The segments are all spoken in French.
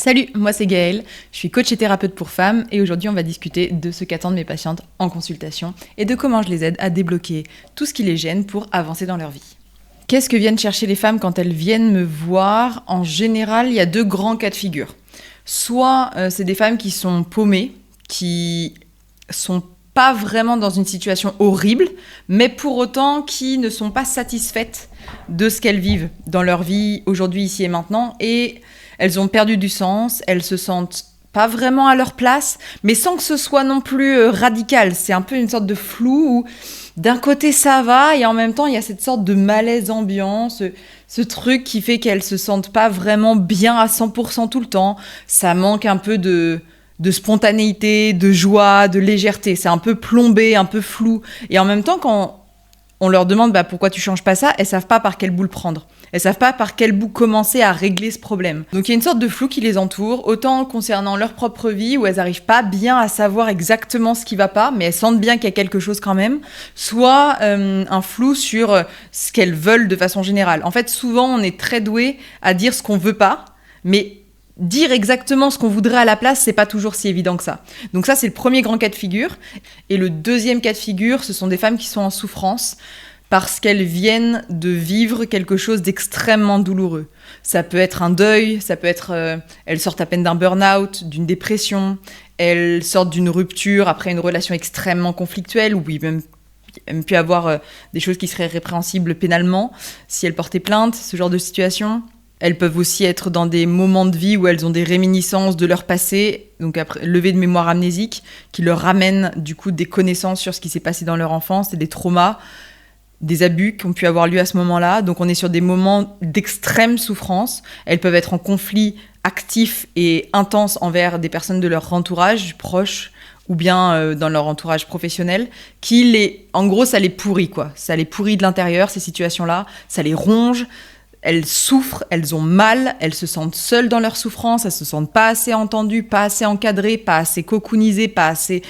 Salut, moi c'est Gaëlle, je suis coach et thérapeute pour femmes et aujourd'hui on va discuter de ce qu'attendent mes patientes en consultation et de comment je les aide à débloquer tout ce qui les gêne pour avancer dans leur vie. Qu'est-ce que viennent chercher les femmes quand elles viennent me voir ? En général, il y a deux grands cas de figure. Soit c'est des femmes qui sont paumées, qui sont pas vraiment dans une situation horrible, mais pour autant qui ne sont pas satisfaites de ce qu'elles vivent dans leur vie aujourd'hui, ici et maintenant, et elles ont perdu du sens, elles se sentent pas vraiment à leur place, mais sans que ce soit non plus radical. C'est un peu une sorte de flou où d'un côté ça va et en même temps il y a cette sorte de malaise ambiant, ce truc qui fait qu'elles se sentent pas vraiment bien à 100% tout le temps. Ça manque un peu de spontanéité, de joie, de légèreté. C'est un peu plombé, un peu flou. Et en même temps, quand on leur demande pourquoi tu changes pas ça, elles savent pas par quel bout le prendre. Elles savent pas par quel bout commencer à régler ce problème. Donc il y a une sorte de flou qui les entoure, autant concernant leur propre vie, où elles arrivent pas bien à savoir exactement ce qui va pas, mais elles sentent bien qu'il y a quelque chose quand même, soit un flou sur ce qu'elles veulent de façon générale. En fait, souvent, on est très doué à dire ce qu'on veut pas, mais dire exactement ce qu'on voudrait à la place, c'est pas toujours si évident que ça. Donc ça, c'est le premier grand cas de figure. Et le deuxième cas de figure, ce sont des femmes qui sont en souffrance parce qu'elles viennent de vivre quelque chose d'extrêmement douloureux. Ça peut être un deuil, ça peut être... elles sortent à peine d'un burn-out, d'une dépression, elles sortent d'une rupture après une relation extrêmement conflictuelle, où il même pu avoir des choses qui seraient répréhensibles pénalement si elles portaient plainte, ce genre de situation. Elles peuvent aussi être dans des moments de vie où elles ont des réminiscences de leur passé, donc après levée de mémoire amnésique, qui leur ramènent du coup des connaissances sur ce qui s'est passé dans leur enfance et des traumas, des abus qui ont pu avoir lieu à ce moment-là. Donc on est sur des moments d'extrême souffrance. Elles peuvent être en conflit actif et intense envers des personnes de leur entourage proche ou bien dans leur entourage professionnel, en gros, ça les pourrit, quoi. Ça les pourrit de l'intérieur, ces situations-là. Ça les ronge. Elles souffrent, elles ont mal, elles se sentent seules dans leur souffrance, elles se sentent pas assez entendues, pas assez encadrées, pas assez cocoonisées, pas assez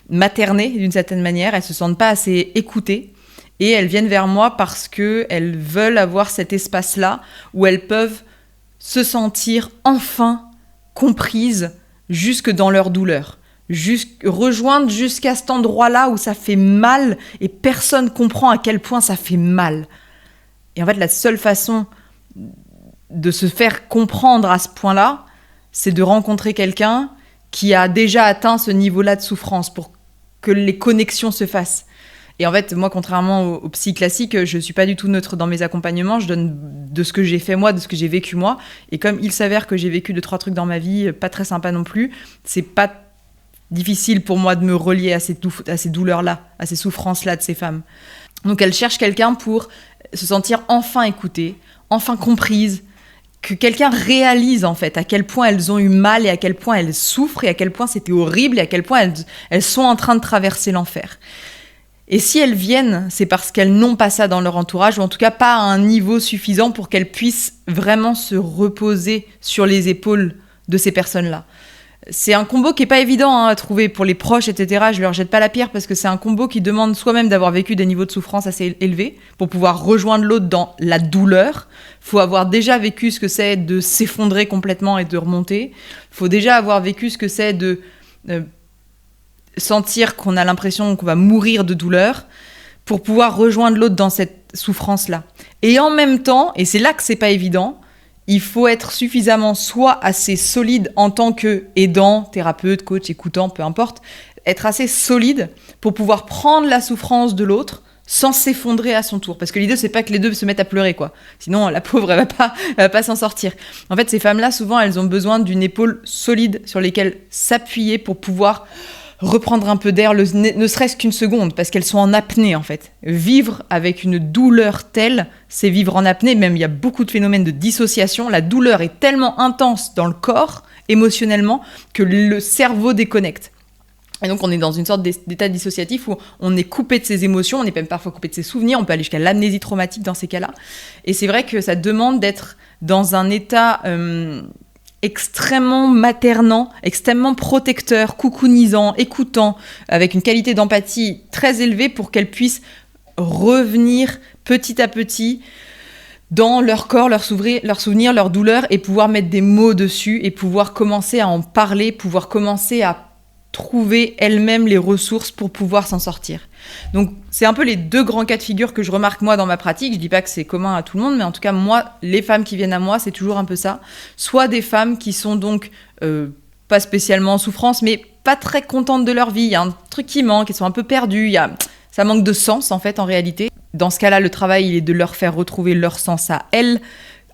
maternées d'une certaine manière, elles se sentent pas assez écoutées. Et elles viennent vers moi parce qu'elles veulent avoir cet espace-là où elles peuvent se sentir enfin comprises jusque dans leur douleur. Rejoindre jusqu'à cet endroit-là où ça fait mal et personne comprend à quel point ça fait mal. Et en fait, la seule façon de se faire comprendre à ce point-là, c'est de rencontrer quelqu'un qui a déjà atteint ce niveau-là de souffrance pour que les connexions se fassent. Et en fait, moi, contrairement aux psy classiques, je suis pas du tout neutre dans mes accompagnements. Je donne de ce que j'ai fait moi, de ce que j'ai vécu moi. Et comme il s'avère que j'ai vécu 2-3 trucs dans ma vie, pas très sympa non plus, c'est pas difficile pour moi de me relier à ces douleurs-là, à ces souffrances-là de ces femmes. Donc elles cherchent quelqu'un pour se sentir enfin écoutées, enfin comprises, que quelqu'un réalise en fait à quel point elles ont eu mal et à quel point elles souffrent et à quel point c'était horrible et à quel point elles sont en train de traverser l'enfer. Et si elles viennent, c'est parce qu'elles n'ont pas ça dans leur entourage, ou en tout cas pas à un niveau suffisant pour qu'elles puissent vraiment se reposer sur les épaules de ces personnes-là. C'est un combo qui est pas évident à trouver pour les proches, etc. Je leur jette pas la pierre parce que c'est un combo qui demande soi-même d'avoir vécu des niveaux de souffrance assez élevés pour pouvoir rejoindre l'autre dans la douleur. Faut avoir déjà vécu ce que c'est de s'effondrer complètement et de remonter. Faut déjà avoir vécu ce que c'est de sentir qu'on a l'impression qu'on va mourir de douleur pour pouvoir rejoindre l'autre dans cette souffrance-là. Et en même temps, et c'est là que c'est pas évident, il faut être suffisamment soit assez solide en tant qu'aidant, thérapeute, coach, écoutant, peu importe, être assez solide pour pouvoir prendre la souffrance de l'autre sans s'effondrer à son tour. Parce que l'idée, c'est pas que les deux se mettent à pleurer, quoi. Sinon, la pauvre, elle va pas s'en sortir. En fait, ces femmes-là, souvent, elles ont besoin d'une épaule solide sur lesquelles s'appuyer pour pouvoir reprendre un peu d'air, ne serait-ce qu'une seconde, parce qu'elles sont en apnée, en fait. Vivre avec une douleur telle, c'est vivre en apnée. Même, il y a beaucoup de phénomènes de dissociation. La douleur est tellement intense dans le corps, émotionnellement, que le cerveau déconnecte. Et donc, on est dans une sorte d'état dissociatif où on est coupé de ses émotions, on est même parfois coupé de ses souvenirs, on peut aller jusqu'à l'amnésie traumatique dans ces cas-là. Et c'est vrai que ça demande d'être dans un état extrêmement maternant, extrêmement protecteur, cocoonisant, écoutant, avec une qualité d'empathie très élevée pour qu'elle puisse revenir petit à petit dans leur corps, leurs souvenirs, leurs douleurs, et pouvoir mettre des mots dessus, et pouvoir commencer à en parler, pouvoir commencer à trouver elles-mêmes les ressources pour pouvoir s'en sortir. Donc c'est un peu les deux grands cas de figure que je remarque moi dans ma pratique. Je dis pas que c'est commun à tout le monde, mais en tout cas moi, les femmes qui viennent à moi, c'est toujours un peu ça. Soit des femmes qui sont donc pas spécialement en souffrance, mais pas très contentes de leur vie. Il y a un truc qui manque, elles sont un peu perdues, ça manque de sens en fait en réalité. Dans ce cas-là, le travail il est de leur faire retrouver leur sens à elles,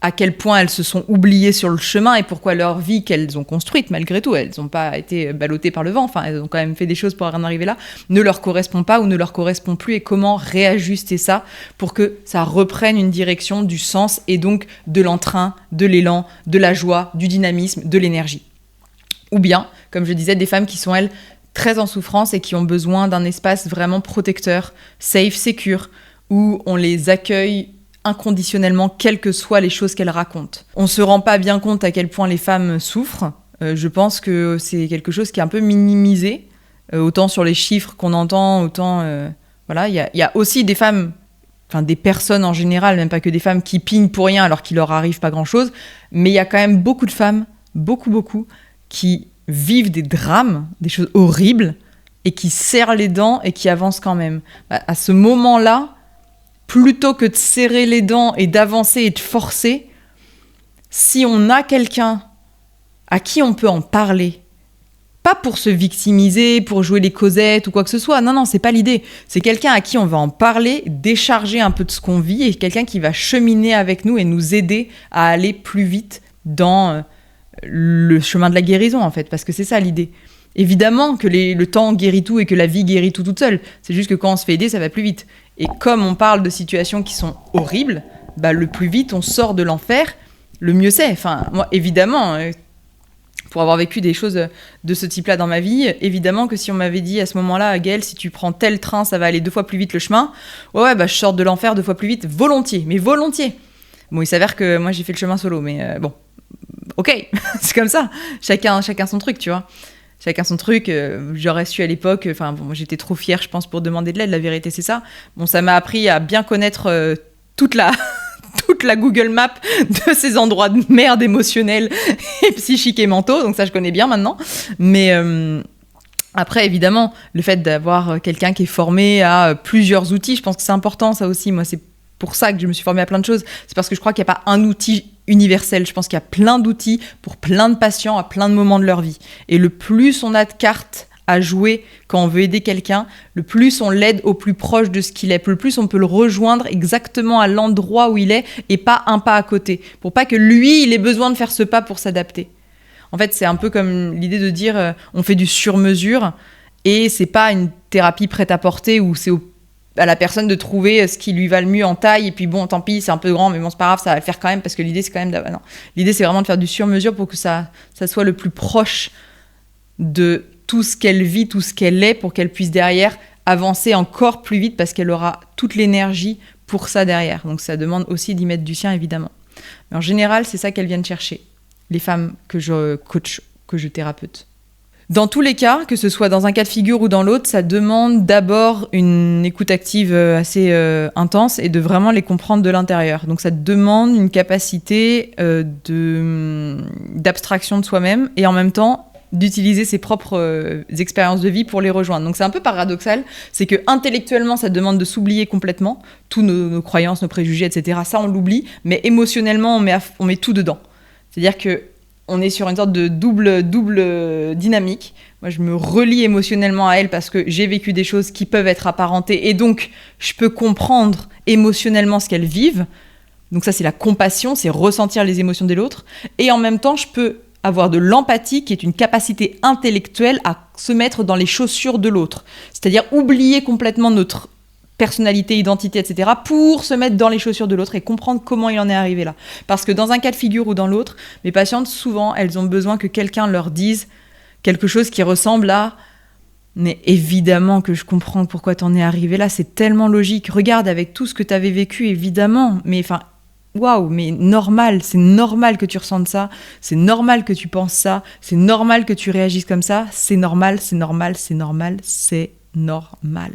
à quel point elles se sont oubliées sur le chemin et pourquoi leur vie qu'elles ont construite, malgré tout, elles n'ont pas été ballottées par le vent, enfin elles ont quand même fait des choses pour en arriver là, ne leur correspond pas ou ne leur correspond plus, et comment réajuster ça pour que ça reprenne une direction, du sens et donc de l'entrain, de l'élan, de la joie, du dynamisme, de l'énergie. Ou bien, comme je disais, des femmes qui sont elles très en souffrance et qui ont besoin d'un espace vraiment protecteur, safe, secure, où on les accueille inconditionnellement, quelles que soient les choses qu'elles racontent. On se rend pas bien compte à quel point les femmes souffrent. Je pense que c'est quelque chose qui est un peu minimisé, autant sur les chiffres qu'on entend, autant... voilà, il y a aussi des femmes, enfin des personnes en général, même pas que des femmes, qui pignent pour rien alors qu'il leur arrive pas grand-chose, mais il y a quand même beaucoup de femmes, beaucoup, qui vivent des drames, des choses horribles, et qui serrent les dents et qui avancent quand même. À ce moment-là, plutôt que de serrer les dents et d'avancer et de forcer, si on a quelqu'un à qui on peut en parler, pas pour se victimiser, pour jouer les causettes ou quoi que ce soit, non, c'est pas l'idée. C'est quelqu'un à qui on va en parler, décharger un peu de ce qu'on vit, et quelqu'un qui va cheminer avec nous et nous aider à aller plus vite dans le chemin de la guérison, en fait, parce que c'est ça l'idée. Évidemment que le temps guérit tout et que la vie guérit tout toute seule. C'est juste que quand on se fait aider, ça va plus vite. Et comme on parle de situations qui sont horribles, le plus vite on sort de l'enfer, le mieux c'est. Enfin, moi, évidemment, pour avoir vécu des choses de ce type-là dans ma vie, évidemment que si on m'avait dit à ce moment-là, Gaëlle, si tu prends tel train, ça va aller 2 fois plus vite le chemin, je sors de l'enfer 2 fois plus vite, volontiers, mais volontiers. Bon, il s'avère que moi, j'ai fait le chemin solo, mais bon, ok, c'est comme ça. Chacun son truc, tu vois. Chacun son truc, j'aurais su à l'époque, j'étais trop fière, je pense, pour demander de l'aide, la vérité c'est ça. Bon, ça m'a appris à bien connaître toute la Google Map de ces endroits de merde émotionnels et psychiques et mentaux, donc ça je connais bien maintenant. Mais après, évidemment, le fait d'avoir quelqu'un qui est formé à plusieurs outils, je pense que c'est important ça aussi. Moi, c'est pour ça que je me suis formée à plein de choses. C'est parce que je crois qu'il n'y a pas un outil universel. Je pense qu'il y a plein d'outils pour plein de patients à plein de moments de leur vie. Et le plus on a de cartes à jouer quand on veut aider quelqu'un, le plus on l'aide au plus proche de ce qu'il est, le plus on peut le rejoindre exactement à l'endroit où il est et pas un pas à côté, pour pas que lui, il ait besoin de faire ce pas pour s'adapter. En fait, c'est un peu comme l'idée de dire on fait du sur-mesure et c'est pas une thérapie prête à porter où c'est à la personne de trouver ce qui lui va le mieux en taille, et puis bon, tant pis, c'est un peu grand, mais bon, c'est pas grave, ça va le faire quand même, parce que l'idée, c'est quand même... Non. L'idée, c'est vraiment de faire du sur-mesure pour que ça soit le plus proche de tout ce qu'elle vit, tout ce qu'elle est, pour qu'elle puisse derrière avancer encore plus vite, parce qu'elle aura toute l'énergie pour ça derrière. Donc ça demande aussi d'y mettre du sien, évidemment. Mais en général, c'est ça qu'elles viennent chercher, les femmes que je coach, que je thérapeute. Dans tous les cas, que ce soit dans un cas de figure ou dans l'autre, ça demande d'abord une écoute active assez intense et de vraiment les comprendre de l'intérieur. Donc ça demande une capacité d'abstraction de soi-même et en même temps d'utiliser ses propres expériences de vie pour les rejoindre. Donc c'est un peu paradoxal, c'est que intellectuellement ça demande de s'oublier complètement, tous nos croyances, nos préjugés, etc. Ça on l'oublie, mais émotionnellement on met tout dedans. C'est-à-dire que on est sur une sorte de double dynamique. Moi, je me relie émotionnellement à elle parce que j'ai vécu des choses qui peuvent être apparentées et donc je peux comprendre émotionnellement ce qu'elles vivent. Donc ça, c'est la compassion, c'est ressentir les émotions de l'autre. Et en même temps, je peux avoir de l'empathie qui est une capacité intellectuelle à se mettre dans les chaussures de l'autre. C'est-à-dire oublier complètement notre personnalité, identité, etc., pour se mettre dans les chaussures de l'autre et comprendre comment il en est arrivé là. Parce que dans un cas de figure ou dans l'autre, mes patientes, souvent, elles ont besoin que quelqu'un leur dise quelque chose qui ressemble à « Mais évidemment que je comprends pourquoi t'en es arrivé là, c'est tellement logique. Regarde, avec tout ce que t'avais vécu, évidemment. Mais enfin, waouh, mais normal, c'est normal que tu ressentes ça, c'est normal que tu penses ça, c'est normal que tu réagisses comme ça, c'est normal, c'est normal, c'est normal, c'est normal. »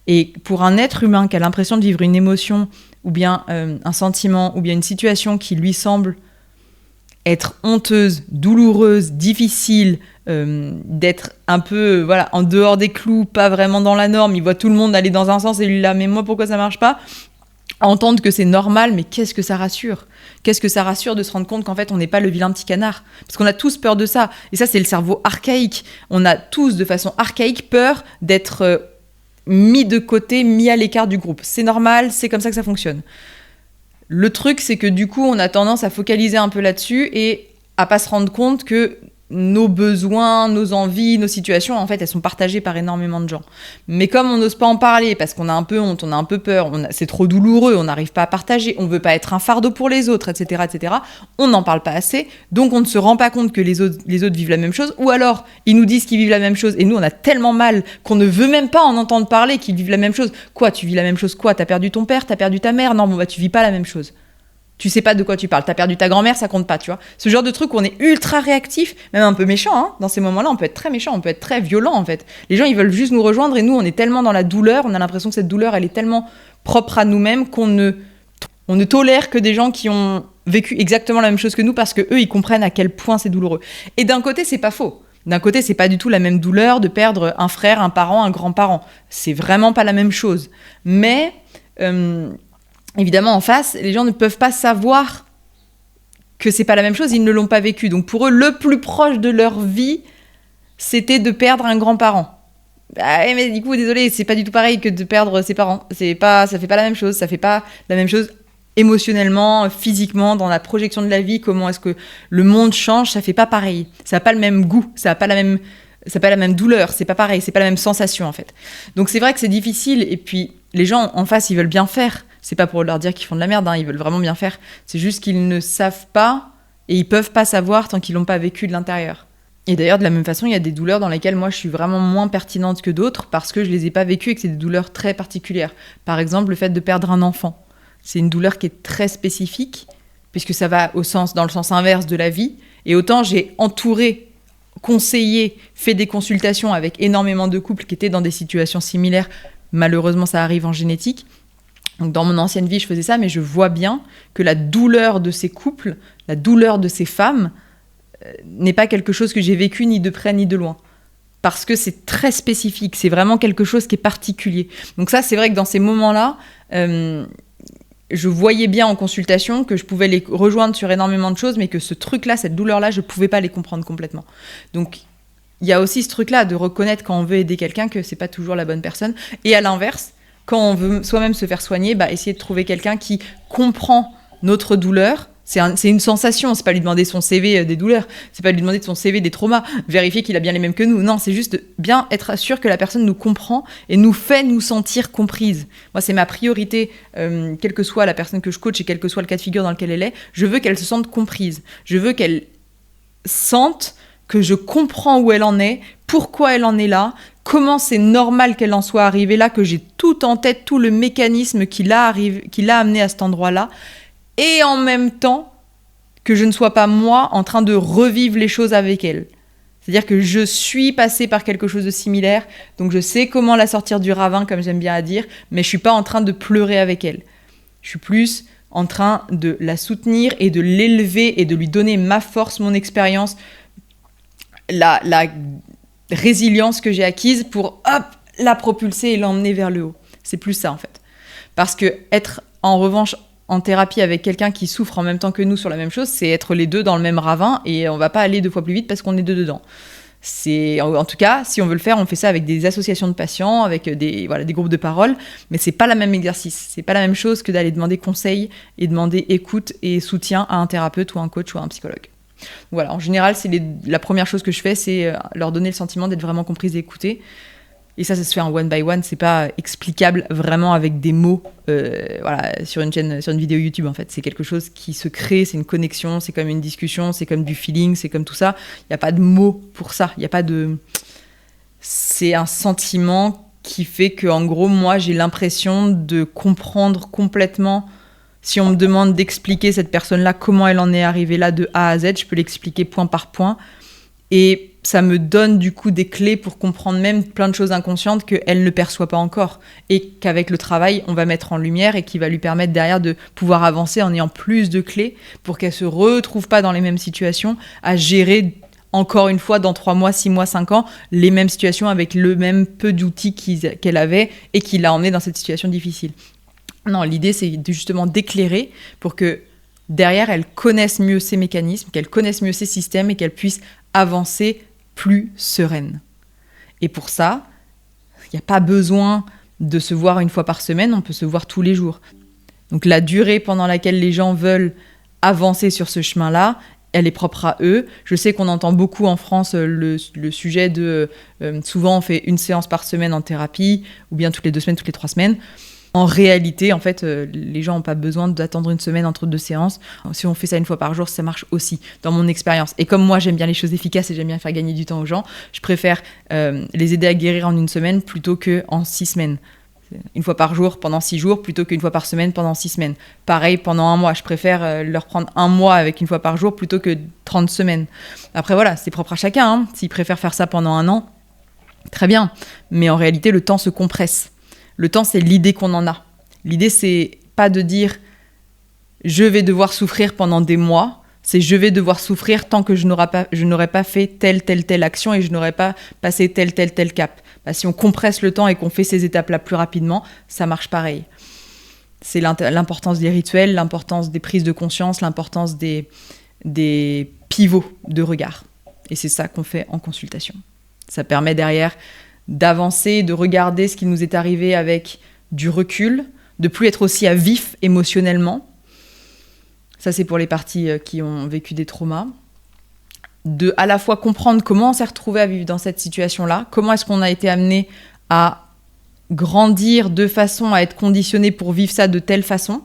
Et pour un être humain qui a l'impression de vivre une émotion ou bien un sentiment, ou bien une situation qui lui semble être honteuse, douloureuse, difficile, d'être un peu en dehors des clous, pas vraiment dans la norme, il voit tout le monde aller dans un sens et lui là, mais moi pourquoi ça marche pas ? Entendre que c'est normal, mais qu'est-ce que ça rassure ? Qu'est-ce que ça rassure de se rendre compte qu'en fait on n'est pas le vilain petit canard ? Parce qu'on a tous peur de ça, et ça c'est le cerveau archaïque. On a tous de façon archaïque peur d'être mis de côté, mis à l'écart du groupe. C'est normal, c'est comme ça que ça fonctionne. Le truc, c'est que du coup, on a tendance à focaliser un peu là-dessus et à pas se rendre compte que nos besoins, nos envies, nos situations, en fait, elles sont partagées par énormément de gens. Mais comme on n'ose pas en parler, parce qu'on a un peu honte, on a un peu peur, c'est trop douloureux, on n'arrive pas à partager, on veut pas être un fardeau pour les autres, etc., on n'en parle pas assez, donc on ne se rend pas compte que les autres vivent la même chose, ou alors, ils nous disent qu'ils vivent la même chose, et nous, on a tellement mal qu'on ne veut même pas en entendre parler qu'ils vivent la même chose. Quoi, tu vis la même chose, quoi ? T'as perdu ton père, t'as perdu ta mère ? Non, tu vis pas la même chose. Tu sais pas de quoi tu parles. T'as perdu ta grand-mère, ça compte pas, tu vois. Ce genre de truc où on est ultra réactif, même un peu méchant, hein. Dans ces moments-là, on peut être très méchant, on peut être très violent, en fait. Les gens, ils veulent juste nous rejoindre et nous, on est tellement dans la douleur, on a l'impression que cette douleur, elle est tellement propre à nous-mêmes qu'on ne tolère que des gens qui ont vécu exactement la même chose que nous parce que eux, ils comprennent à quel point c'est douloureux. Et d'un côté, c'est pas faux. D'un côté, c'est pas du tout la même douleur de perdre un frère, un parent, un grand-parent. C'est vraiment pas la même chose. Mais évidemment, en face, les gens ne peuvent pas savoir que c'est pas la même chose, ils ne l'ont pas vécu. Donc pour eux, le plus proche de leur vie, c'était de perdre un grand-parent. Mais du coup, désolé, c'est pas du tout pareil que de perdre ses parents. Ça fait pas la même chose, ça fait pas la même chose émotionnellement, physiquement, dans la projection de la vie, comment est-ce que le monde change, ça fait pas pareil. Ça n'a pas le même goût, ça n'a pas la même douleur, c'est pas pareil, c'est pas la même sensation en fait. Donc c'est vrai que c'est difficile, et puis les gens en face, ils veulent bien faire. C'est pas pour leur dire qu'ils font de la merde, hein, ils veulent vraiment bien faire. C'est juste qu'ils ne savent pas et ils peuvent pas savoir tant qu'ils l'ont pas vécu de l'intérieur. Et d'ailleurs, de la même façon, il y a des douleurs dans lesquelles moi je suis vraiment moins pertinente que d'autres parce que je les ai pas vécues et que c'est des douleurs très particulières. Par exemple, le fait de perdre un enfant. C'est une douleur qui est très spécifique puisque ça va dans le sens inverse de la vie. Et autant j'ai entouré, conseillé, fait des consultations avec énormément de couples qui étaient dans des situations similaires. Malheureusement, ça arrive en génétique. Donc dans mon ancienne vie, je faisais ça, mais je vois bien que la douleur de ces couples, la douleur de ces femmes, n'est pas quelque chose que j'ai vécu ni de près ni de loin. Parce que c'est très spécifique, c'est vraiment quelque chose qui est particulier. Donc ça, c'est vrai que dans ces moments-là, je voyais bien en consultation que je pouvais les rejoindre sur énormément de choses, mais que ce truc-là, cette douleur-là, je ne pouvais pas les comprendre complètement. Donc il y a aussi ce truc-là de reconnaître quand on veut aider quelqu'un que c'est pas toujours la bonne personne. Et à l'inverse, quand on veut soi-même se faire soigner, essayer de trouver quelqu'un qui comprend notre douleur. C'est une sensation, c'est pas lui demander son CV des douleurs, c'est pas lui demander de son CV des traumas, vérifier qu'il a bien les mêmes que nous. Non, c'est juste bien être sûr que la personne nous comprend et nous fait nous sentir comprises. Moi, c'est ma priorité, quelle que soit la personne que je coach et quel que soit le cas de figure dans lequel elle est, je veux qu'elle se sente comprise. Je veux qu'elle sente que je comprends où elle en est, pourquoi elle en est là, comment c'est normal qu'elle en soit arrivée là, que j'ai tout en tête, tout le mécanisme qui l'a amené à cet endroit-là, et en même temps que je ne sois pas moi en train de revivre les choses avec elle. C'est-à-dire que je suis passée par quelque chose de similaire, donc je sais comment la sortir du ravin, comme j'aime bien à dire, mais je suis pas en train de pleurer avec elle. Je suis plus en train de la soutenir et de l'élever et de lui donner ma force, mon expérience, la résilience que j'ai acquise pour la propulser et l'emmener vers le haut. C'est plus ça en fait. Parce que être en revanche en thérapie avec quelqu'un qui souffre en même temps que nous sur la même chose, c'est être les deux dans le même ravin et on va pas aller 2 fois plus vite parce qu'on est deux dedans. En tout cas, si on veut le faire, on fait ça avec des associations de patients, avec des groupes de parole, mais c'est pas le même exercice. C'est pas la même chose que d'aller demander conseil et demander écoute et soutien à un thérapeute ou un coach ou à un psychologue. Voilà, en général, la première chose que je fais, c'est leur donner le sentiment d'être vraiment comprise et écoutée. Et ça se fait en one by one, c'est pas explicable vraiment avec des mots sur une vidéo YouTube en fait. C'est quelque chose qui se crée, c'est une connexion, c'est comme une discussion, c'est comme du feeling, c'est comme tout ça. Il n'y a pas de mots pour ça, c'est un sentiment qui fait que, en gros, moi, j'ai l'impression de comprendre complètement. Si on me demande d'expliquer cette personne-là, comment elle en est arrivée là de A à Z, je peux l'expliquer point par point. Et ça me donne du coup des clés pour comprendre même plein de choses inconscientes qu'elle ne perçoit pas encore et qu'avec le travail, on va mettre en lumière et qui va lui permettre derrière de pouvoir avancer en ayant plus de clés pour qu'elle se retrouve pas dans les mêmes situations à gérer encore une fois dans 3 mois, 6 mois, 5 ans, les mêmes situations avec le même peu d'outils qu'elle avait et qui l'a emmenée dans cette situation difficile. Non, l'idée c'est justement d'éclairer pour que derrière, elle connaisse mieux ses mécanismes, qu'elle connaisse mieux ses systèmes et qu'elle puisse avancer plus sereine. Et pour ça, il n'y a pas besoin de se voir une fois par semaine, on peut se voir tous les jours. Donc la durée pendant laquelle les gens veulent avancer sur ce chemin-là, elle est propre à eux. Je sais qu'on entend beaucoup en France le sujet de... souvent, on fait une séance par semaine en thérapie, ou bien toutes les 2 semaines, toutes les 3 semaines. En réalité, en fait, les gens n'ont pas besoin d'attendre une semaine entre 2 séances. Si on fait ça une fois par jour, ça marche aussi, dans mon expérience. Et comme moi, j'aime bien les choses efficaces et j'aime bien faire gagner du temps aux gens, je préfère les aider à guérir en 1 semaine plutôt qu'en 6 semaines. Une fois par jour pendant 6 jours plutôt qu'une fois par semaine pendant 6 semaines. Pareil, pendant 1 mois, je préfère leur prendre 1 mois avec une fois par jour plutôt que 30 semaines. Après, voilà, c'est propre à chacun. Hein. S'ils préfèrent faire ça pendant 1 an, très bien. Mais en réalité, le temps se compresse. Le temps, c'est l'idée qu'on en a. L'idée, c'est pas de dire « je vais devoir souffrir pendant des mois », c'est « je vais devoir souffrir tant que je n'aurai pas fait telle action et je n'aurai pas passé tel cap ». Bah, si on compresse le temps et qu'on fait ces étapes-là plus rapidement, ça marche pareil. C'est l'importance des rituels, l'importance des prises de conscience, l'importance des pivots de regard. Et c'est ça qu'on fait en consultation. Ça permet derrière d'avancer, de regarder ce qui nous est arrivé avec du recul, de plus être aussi à vif émotionnellement. Ça, c'est pour les parties qui ont vécu des traumas. De à la fois comprendre comment on s'est retrouvé à vivre dans cette situation-là, comment est-ce qu'on a été amené à grandir de façon à être conditionné pour vivre ça de telle façon,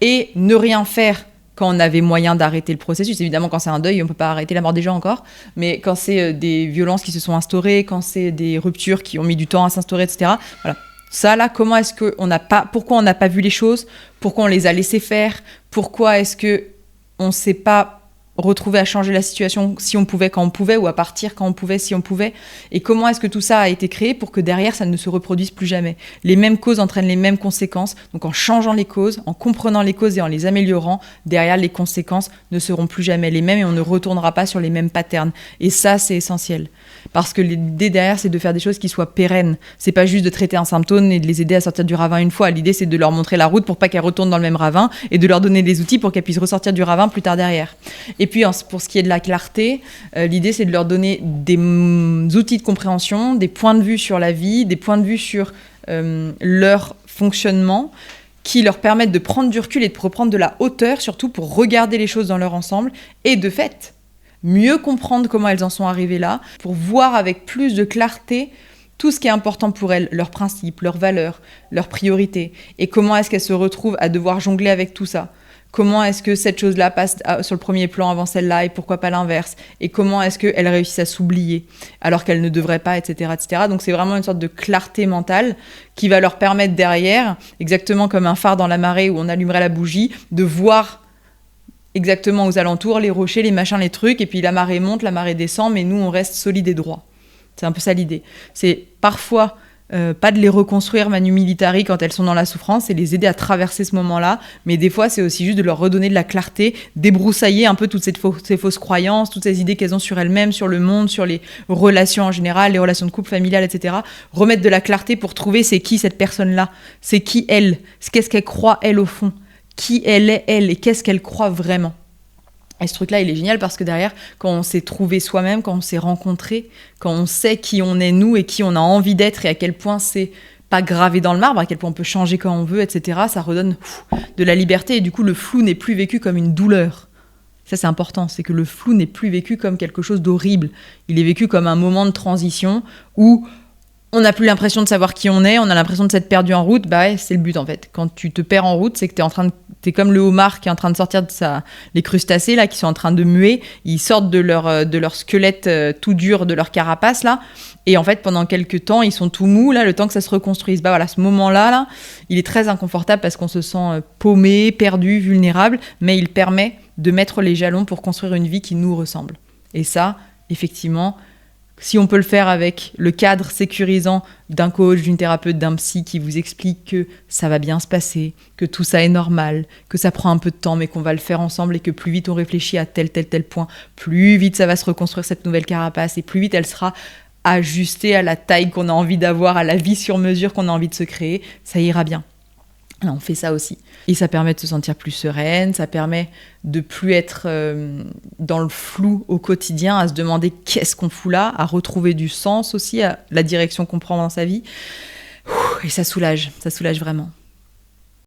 et ne rien faire quand on avait moyen d'arrêter le processus. Évidemment, quand c'est un deuil, on ne peut pas arrêter la mort des gens encore, mais quand c'est des violences qui se sont instaurées, quand c'est des ruptures qui ont mis du temps à s'instaurer, etc. Voilà. Ça, là, comment est-ce pourquoi on n'a pas vu les choses, pourquoi on les a laissés faire, pourquoi est-ce qu'on ne s'est pas retrouvé à changer la situation si on pouvait quand on pouvait, ou à partir quand on pouvait si on pouvait, et comment est-ce que tout ça a été créé pour que derrière ça ne se reproduise plus jamais. Les mêmes causes entraînent les mêmes conséquences, donc en changeant les causes, en comprenant les causes et en les améliorant, derrière les conséquences ne seront plus jamais les mêmes et on ne retournera pas sur les mêmes patterns. Et ça, c'est essentiel. Parce que l'idée derrière, c'est de faire des choses qui soient pérennes. C'est pas juste de traiter un symptôme et de les aider à sortir du ravin une fois. L'idée, c'est de leur montrer la route pour pas qu'elles retournent dans le même ravin et de leur donner des outils pour qu'elles puissent ressortir du ravin plus tard derrière. Et puis, pour ce qui est de la clarté, l'idée, c'est de leur donner des outils de compréhension, des points de vue sur la vie, des points de vue sur leur fonctionnement qui leur permettent de prendre du recul et de reprendre de la hauteur, surtout pour regarder les choses dans leur ensemble et de fait, mieux comprendre comment elles en sont arrivées là, pour voir avec plus de clarté tout ce qui est important pour elles, leurs principes, leurs valeurs, leurs priorités, et comment est-ce qu'elles se retrouvent à devoir jongler avec tout ça. Comment est-ce que cette chose-là passe sur le premier plan avant celle-là, et pourquoi pas l'inverse, et comment est-ce qu'elles réussissent à s'oublier alors qu'elles ne devraient pas, etc., etc. Donc c'est vraiment une sorte de clarté mentale qui va leur permettre derrière, exactement comme un phare dans la marée où on allumerait la bougie, de voir exactement aux alentours, les rochers, les machins, les trucs, et puis la marée monte, la marée descend, mais nous, on reste solide et droit. C'est un peu ça l'idée. C'est parfois pas de les reconstruire manu militari quand elles sont dans la souffrance, c'est les aider à traverser ce moment-là, mais des fois, c'est aussi juste de leur redonner de la clarté, débroussailler un peu toutes ces fausses croyances, toutes ces idées qu'elles ont sur elles-mêmes, sur le monde, sur les relations en général, les relations de couple, familiales, etc. Remettre de la clarté pour trouver c'est qui cette personne-là, c'est qui elle, qu'est-ce qu'elle croit elle au fond, qui elle est, elle, et qu'est-ce qu'elle croit vraiment. Et ce truc-là, il est génial parce que derrière, quand on s'est trouvé soi-même, quand on s'est rencontré, quand on sait qui on est nous et qui on a envie d'être et à quel point c'est pas gravé dans le marbre, à quel point on peut changer quand on veut, etc., ça redonne de la liberté et du coup, le flou n'est plus vécu comme une douleur. Ça, c'est important, c'est que le flou n'est plus vécu comme quelque chose d'horrible. Il est vécu comme un moment de transition où on n'a plus l'impression de savoir qui on est, on a l'impression de s'être perdu en route. Bah ouais, c'est le but en fait. Quand tu te perds en route, c'est que t'es comme le homard qui est en train de sortir de les crustacés là, qui sont en train de muer. Ils sortent de leur squelette tout dur, de leur carapace là. Et en fait, pendant quelques temps, ils sont tout mous là, le temps que ça se reconstruise. Bah voilà, ce moment-là, là, il est très inconfortable parce qu'on se sent paumé, perdu, vulnérable, mais il permet de mettre les jalons pour construire une vie qui nous ressemble. Et ça, effectivement, Si on peut le faire avec le cadre sécurisant d'un coach, d'une thérapeute, d'un psy qui vous explique que ça va bien se passer, que tout ça est normal, que ça prend un peu de temps mais qu'on va le faire ensemble et que plus vite on réfléchit à tel point, plus vite ça va se reconstruire cette nouvelle carapace et plus vite elle sera ajustée à la taille qu'on a envie d'avoir, à la vie sur mesure qu'on a envie de se créer, ça ira bien. Alors, on fait ça aussi. Et ça permet de se sentir plus sereine, ça permet de plus être dans le flou au quotidien, à se demander qu'est-ce qu'on fout là, à retrouver du sens aussi, à la direction qu'on prend dans sa vie. Et ça soulage vraiment.